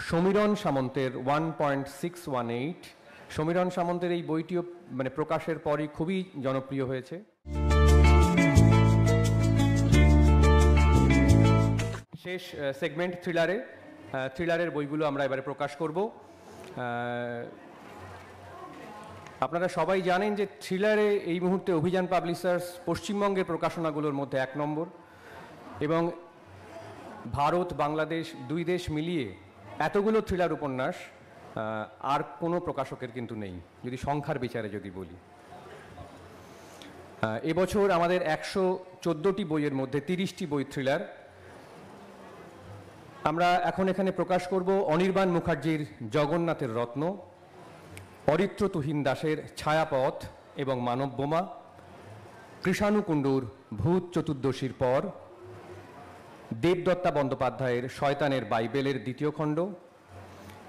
সমীরণ সামন্তের 1.618। সমীরণ সামন্তের এই বইটিও প্রকাশের পরই খুবই জনপ্রিয় হয়েছে। শেষ সেগমেন্ট থ্রিলারের বইগুলো আমরা এবারে প্রকাশ করব। আপনারা সবাই জানেন যে থ্রিলারে এই মুহূর্তে অভিযান পাবলিশার্স পশ্চিমবঙ্গের প্রকাশনাগুলোর মধ্যে 1 নম্বর, এবং ভারত বাংলাদেশ দুই দেশ মিলিয়ে এতগুলো থ্রিলার উপন্যাস আর কোনো প্রকাশকের কিন্তু নেই, যদি সংখ্যার বিচারে যদি বলি। এবছর আমাদের 114টি বইয়ের মধ্যে 30টি বই থ্রিলার। আমরা এখন এখানে প্রকাশ করব অনির্বাণ মুখার্জির জগন্নাথের রত্ন, অরিত্র তুহিন দাসের ছায়াপথ এবং মানব বোমা, কৃষাণু কুণ্ডুর ভূত চতুর্দশীর পর, দেবদত্তা বন্দ্যোপাধ্যায়ের শয়তানের বাইবেলের 2য় খণ্ড,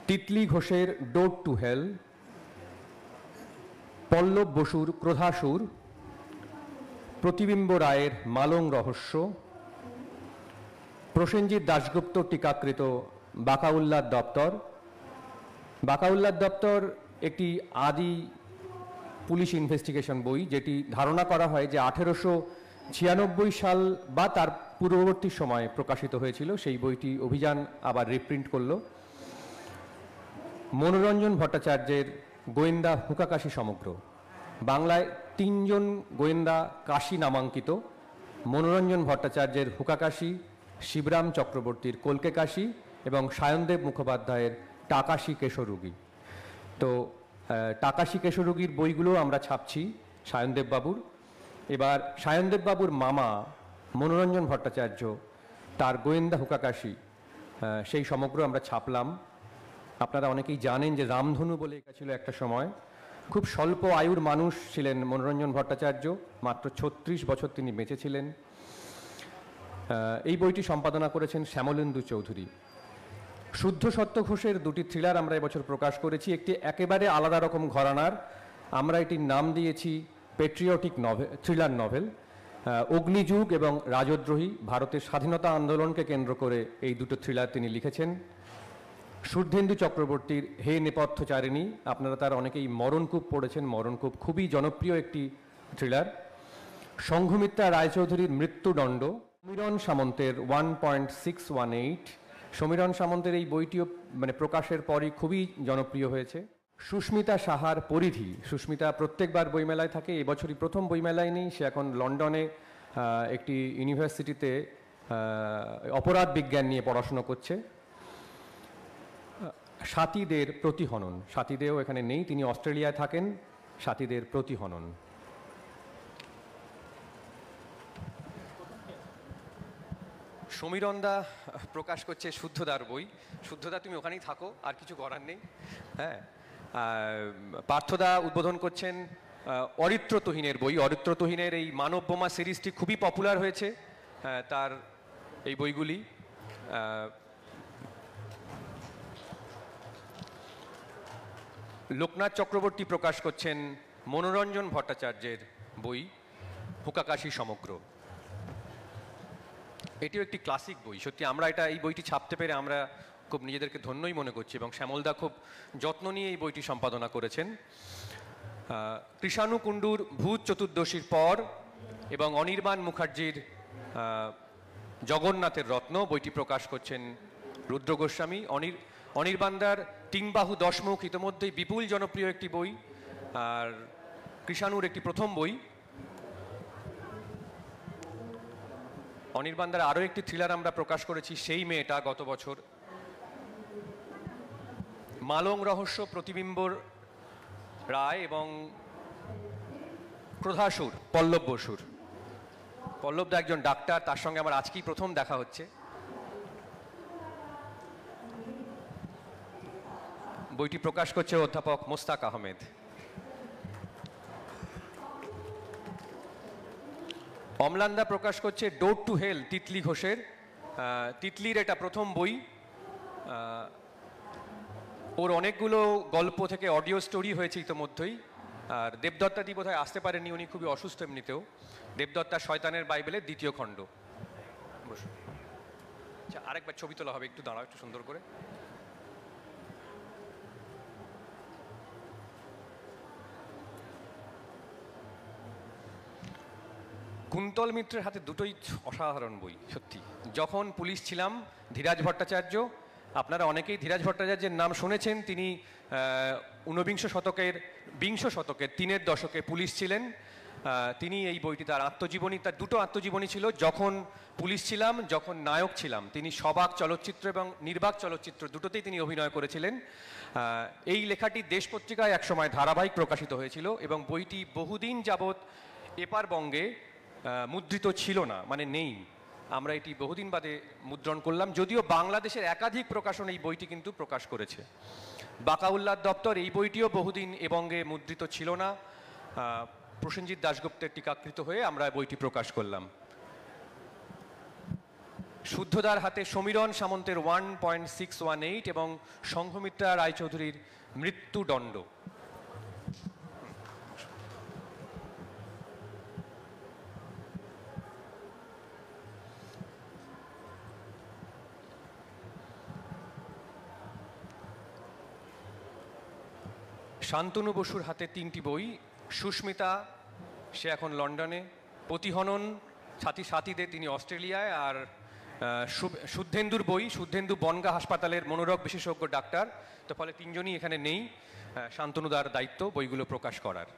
তিতলি ঘোষের ডোর টু হেল, পল্লব বসুর ক্রোধাসুর, প্রতিবিম্ব রায়ের মালং রহস্য, প্রসেনজিৎ দাশগুপ্ত টিকাকৃত বাকাউল্লার দপ্তর। বাকাউল্লার দপ্তর একটি আদি পুলিশ ইনভেস্টিগেশন বই, যেটি ধারণা করা হয় যে 1896 সাল বা তার পূর্ববর্তী সময়ে প্রকাশিত হয়েছিল। সেই বইটি অভিযান আবার রিপ্রিন্ট করল। মনোরঞ্জন ভট্টাচার্যের গোয়েন্দা হুকাকাশী সমগ্র, বাংলায় 3 জন গোয়েন্দা কাশী নামাঙ্কিত, মনোরঞ্জন ভট্টাচার্যের হুকাকাশী, শিবরাম চক্রবর্তীর কলকে কাশী এবং সায়নদেব মুখোপাধ্যায়ের টাকাশী কেশরুগী। তো টাকাশী কেশরুগীর বইগুলো আমরা ছাপছি সায়নদেব বাবুর। এবার সায়নদেব বাবুর মামা মনোরঞ্জন ভট্টাচার্য, তার গোয়েন্দা হুকাকাশী, সেই সমগ্র আমরা ছাপলাম। আপনারা অনেকেই জানেন যে রামধনু বলে একা ছিল একটা সময়। খুব স্বল্প আয়ুর মানুষ ছিলেন মনোরঞ্জন ভট্টাচার্য, মাত্র 36 বছর তিনি বেঁচে ছিলেন। এই বইটি সম্পাদনা করেছেন শ্যামলেন্দু চৌধুরী। শুদ্ধ সত্য ঘোষের 2টি থ্রিলার আমরা এবছর প্রকাশ করেছি। একটি একেবারে আলাদা রকম ঘরানার, আমরা এটির নাম দিয়েছি পেট্রিয়টিক থ্রিলার নভেল। অগ্নিযুগ এবং রাজদ্রোহী, ভারতের স্বাধীনতা আন্দোলনকে কেন্দ্র করে এই 2টো থ্রিলার তিনি লিখেছেন। শুদ্ধেন্দু চক্রবর্তীর হে নেপথ্যচারিণী, আপনারা তার অনেকেই মরণকূপ পড়েছেন। মরণকূপ খুবই জনপ্রিয় একটি থ্রিলার। সংঘমিত্রা রায়চৌধুরীর মৃত্যুদণ্ড। সমীরণ সামন্তের 1.618। সমীরণ সামন্তের এই বইটিও প্রকাশের পরই খুবই জনপ্রিয় হয়েছে। সুস্মিতা সাহার পরিধি। সুস্মিতা প্রত্যেকবার বইমেলায় থাকে, এবছরই প্রথম বইমেলায় নেই। সে এখন লন্ডনে একটি ইউনিভার্সিটিতে অপরাধ বিজ্ঞান নিয়ে পড়াশোনা করছে। সাথীদের প্রতিহনন। সাথীদেও এখানে নেই, তিনি অস্ট্রেলিয়ায় থাকেন। সাথীদের প্রতিহনন। সমীরণদা প্রকাশ করছে শুদ্ধদার বই। শুদ্ধদা তুমি ওখানেই থাকো, আর কিছু করার নেই। হ্যাঁ, পার্থদা উদ্বোধন করছেন অরিত্র তুহিনের বই। অরিত্র তুহিনের এই মানব বোমা সিরিজটি খুবই পপুলার হয়েছে, তার এই বইগুলি। লোকনাথ চক্রবর্তী প্রকাশ করছেন মনোরঞ্জন ভট্টাচার্যের বই হুকাকাশী সমগ্র। এটিও একটি ক্লাসিক বই। সত্যি আমরা এই বইটি ছাপতে পেরে আমরা খুব নিজেদেরকে ধন্যই মনে করছি, এবং শ্যামলদা খুব যত্ন নিয়ে এই বইটি সম্পাদনা করেছেন। কৃষাণু কুণ্ডুর ভূত চতুর্দশীর পর এবং অনির্বাণ মুখার্জির জগন্নাথের রত্ন বইটি প্রকাশ করছেন রুদ্র গোস্বামী। অনির্বাণদার 3 বাহু 10 মুখ ইতিমধ্যেই বিপুল জনপ্রিয় একটি বই, আর কৃষাণুর একটি প্রথম বই। অনির্বাণদার আরও একটি থ্রিলার আমরা প্রকাশ করেছি, সেই মেয়েটা, গত বছর। মালং রহস্য, প্রতিবিম্বর রায় এবং ক্রোধাসুর পল্লব বসুর। পল্লবদা একজন ডাক্তার, তার সঙ্গে আমার আজকেই প্রথম দেখা হচ্ছে। বইটি প্রকাশ করছে অধ্যাপক মোস্তাক আহমেদ। অম্লানদা প্রকাশ করছে ডোর টু হেল তিতলি ঘোষের। তিতলির এটা প্রথম বই। ওর অনেকগুলো গল্প থেকে অডিও স্টোরি হয়েছে ইতিমধ্যেই। আর দেবদত্তাদি বোধহয় আসতে পারেননি, উনি খুবই অসুস্থ এমনিতেও। দেবদত্তা শয়তানের বাইবেলের 2য় খণ্ড। আচ্ছা, আরেকবার ছবি তোলা হবে, একটু দাঁড়াও, একটু সুন্দর করে। কুন্তল মিত্রের হাতে দুটোই অসাধারণ বই, সত্যি। যখন পুলিশ ছিলাম, ধীরাজ ভট্টাচার্য, আপনারা অনেকেই ধীরাজ ভট্টাচার্যের নাম শুনেছেন। তিনি ঊনবিংশ শতকের 3-এর দশকে পুলিশ ছিলেন। তিনি এই বইটি, তার আত্মজীবনী, তার দুটো আত্মজীবনী ছিল। যখন পুলিশ ছিলাম, যখন নায়ক ছিলাম, তিনি সবাক চলচ্চিত্র এবং নির্বাক চলচ্চিত্র দুটোতেই তিনি অভিনয় করেছিলেন। এই লেখাটি দেশ পত্রিকায় একসময় ধারাবাহিক প্রকাশিত হয়েছিল এবং বইটি বহুদিন যাবৎ এপার বঙ্গে মুদ্রিত ছিল না, মানে নেই। আমরা এটি বহুদিন বাদে মুদ্রণ করলাম, যদিও বাংলাদেশের একাধিক প্রকাশন এই বইটি কিন্তু প্রকাশ করেছে। বাকাউল্লাহ দপ্তর, এই বইটিও বহুদিন এ বঙ্গে মুদ্রিত ছিল না। প্রসেনজিৎ দাশগুপ্তের টিকাকৃত হয়ে আমরা বইটি প্রকাশ করলাম। শুদ্ধদার হাতে সমীরণ সামন্তের 1.618 এবং সংঘমিত্রা রায়চৌধুরীর মৃত্যুদণ্ড। শান্তনু বসুর হাতে 3টি বই। সুস্মিতা, সে এখন লন্ডনে। প্রতিহনন, সাথীদে, তিনি অস্ট্রেলিয়ায়। আর শুদ্ধেন্দুর বই, শুদ্ধেন্দু বনগাঁ হাসপাতালের মনোরোগ বিশেষজ্ঞ ডাক্তার। তো ফলে তিনজনই এখানে নেই। শান্তনুদার দায়িত্ব বইগুলো প্রকাশ করার।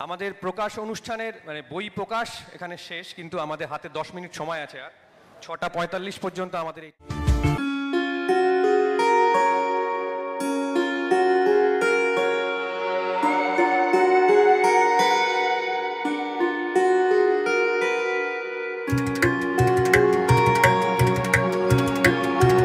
আমাদের প্রকাশ অনুষ্ঠানের মানে বই প্রকাশ এখানে শেষ, কিন্তু আমাদের হাতে 10 মিনিট সময় আছে। আর 6টা 45 পর্যন্ত আমাদের এই